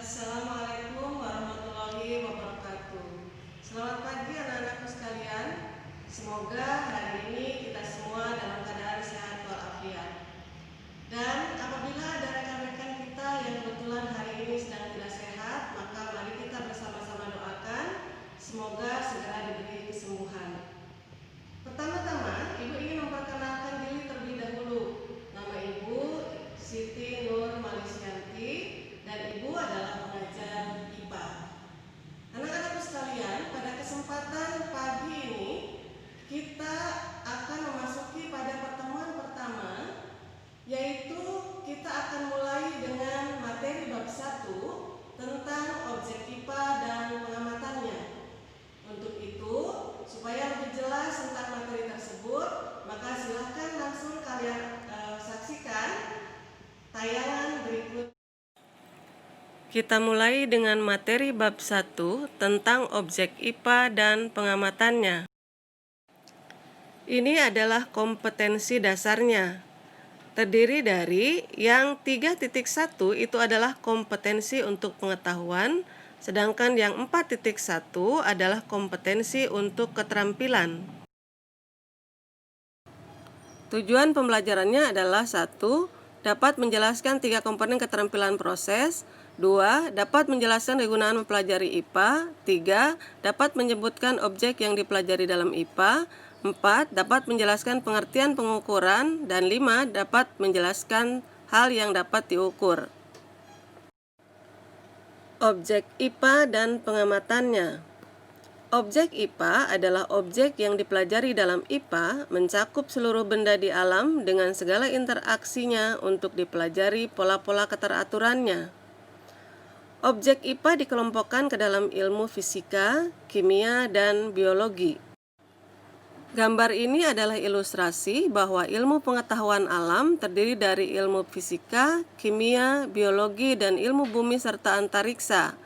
Assalamualaikum warahmatullahi wabarakatuh. Selamat pagi anak-anakku sekalian. Semoga hari ini kita semua dalam keadaan sehat walafiat. Dan apabila ada rekan-rekan kita yang kebetulan hari ini sedang tidak sehat, maka mari kita bersama-sama doakan semoga segera diberi kesembuhan. Pertama-tama, Ibu ingin memperkenalkan diri terlebih dahulu. Nama Ibu Siti Nur Malisyanti dan Ibu adalah pengajar IPA. Anak-anakku sekalian, pada kesempatan pagi ini kita akan memasuki pada pertemuan pertama, yaitu kita akan mulai dengan materi bab 1 tentang objek IPA dan pengamatannya. Untuk itu, supaya lebih jelas tentang materi tersebut, maka silahkan langsung kalian saksikan tayangan berikut. Kita mulai dengan materi bab 1 tentang objek IPA dan pengamatannya. Ini adalah kompetensi dasarnya. Terdiri dari yang 3.1 itu adalah kompetensi untuk pengetahuan, sedangkan yang 4.1 adalah kompetensi untuk keterampilan. Tujuan pembelajarannya adalah 1. Dapat menjelaskan 3 komponen keterampilan proses. 2. Dapat menjelaskan kegunaan mempelajari IPA. 3. Dapat menyebutkan objek yang dipelajari dalam IPA. 4. Dapat menjelaskan pengertian pengukuran. Dan 5. Dapat menjelaskan hal yang dapat diukur. Objek IPA dan pengamatannya. Objek IPA adalah objek yang dipelajari dalam IPA, mencakup seluruh benda di alam dengan segala interaksinya untuk dipelajari pola-pola keteraturannya. Objek IPA dikelompokkan ke dalam ilmu fisika, kimia, dan biologi. Gambar ini adalah ilustrasi bahwa ilmu pengetahuan alam terdiri dari ilmu fisika, kimia, biologi, dan ilmu bumi serta antariksa.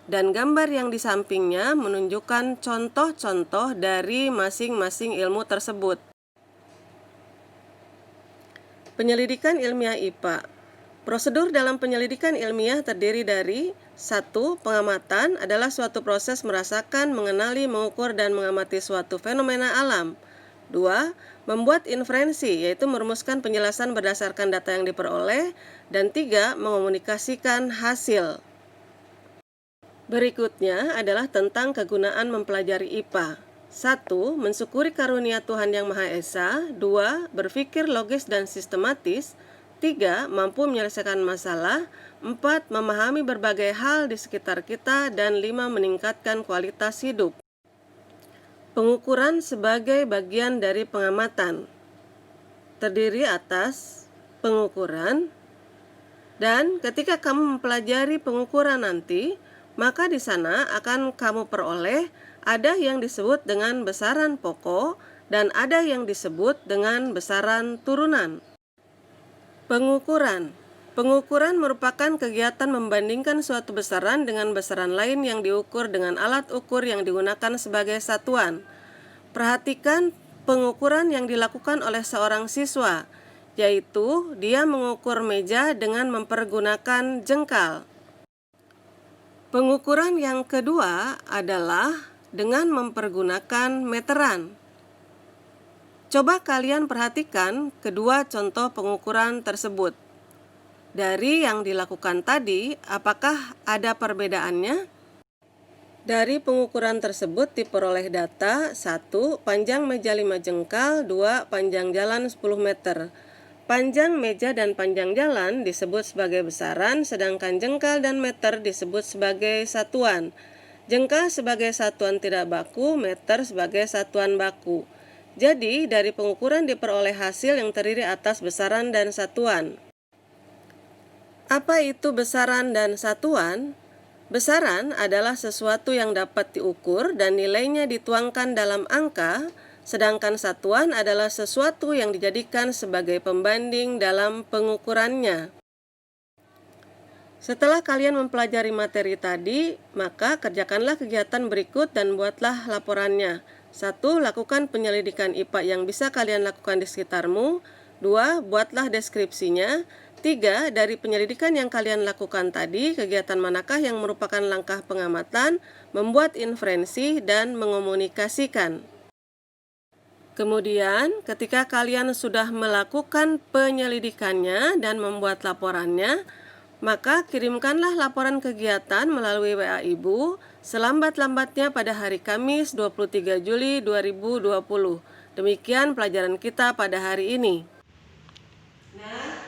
Dan gambar yang di sampingnya menunjukkan contoh-contoh dari masing-masing ilmu tersebut. Penyelidikan ilmiah IPA. Prosedur dalam penyelidikan ilmiah terdiri dari 1. Pengamatan adalah suatu proses merasakan, mengenali, mengukur, dan mengamati suatu fenomena alam. 2. Membuat inferensi, yaitu merumuskan penjelasan berdasarkan data yang diperoleh. Dan 3. Mengomunikasikan hasil. Berikutnya adalah tentang kegunaan mempelajari IPA. 1. Mensyukuri karunia Tuhan Yang Maha Esa. 2. Berpikir logis dan sistematis. 3. Mampu menyelesaikan masalah. 4. Memahami berbagai hal di sekitar kita. Dan 5. Meningkatkan kualitas hidup. Pengukuran sebagai bagian dari pengamatan. Terdiri atas pengukuran. Dan ketika kamu mempelajari pengukuran nanti, maka di sana akan kamu peroleh ada yang disebut dengan besaran pokok dan ada yang disebut dengan besaran turunan. Pengukuran. Pengukuran merupakan kegiatan membandingkan suatu besaran dengan besaran lain yang diukur dengan alat ukur yang digunakan sebagai satuan. Perhatikan pengukuran yang dilakukan oleh seorang siswa, yaitu dia mengukur meja dengan mempergunakan jengkal. Pengukuran yang kedua adalah dengan mempergunakan meteran. Coba kalian perhatikan kedua contoh pengukuran tersebut. Dari yang dilakukan tadi, apakah ada perbedaannya? Dari pengukuran tersebut diperoleh data 1. Panjang meja 5 jengkal, 2. Panjang jalan 10 meter. Panjang meja dan panjang jalan disebut sebagai besaran, sedangkan jengkal dan meter disebut sebagai satuan. Jengkal sebagai satuan tidak baku, meter sebagai satuan baku. Jadi, dari pengukuran diperoleh hasil yang terdiri atas besaran dan satuan. Apa itu besaran dan satuan? Besaran adalah sesuatu yang dapat diukur dan nilainya dituangkan dalam angka, sedangkan satuan adalah sesuatu yang dijadikan sebagai pembanding dalam pengukurannya. Setelah kalian mempelajari materi tadi, maka kerjakanlah kegiatan berikut dan buatlah laporannya. 1. Lakukan penyelidikan IPA yang bisa kalian lakukan di sekitarmu. 2. Buatlah deskripsinya. 3. Dari penyelidikan yang kalian lakukan tadi, kegiatan manakah yang merupakan langkah pengamatan, membuat inferensi, dan mengomunikasikan? Kemudian, ketika kalian sudah melakukan penyelidikannya dan membuat laporannya, maka kirimkanlah laporan kegiatan melalui WA Ibu selambat-lambatnya pada hari Kamis 23 Juli 2020. Demikian pelajaran kita pada hari ini. Nah,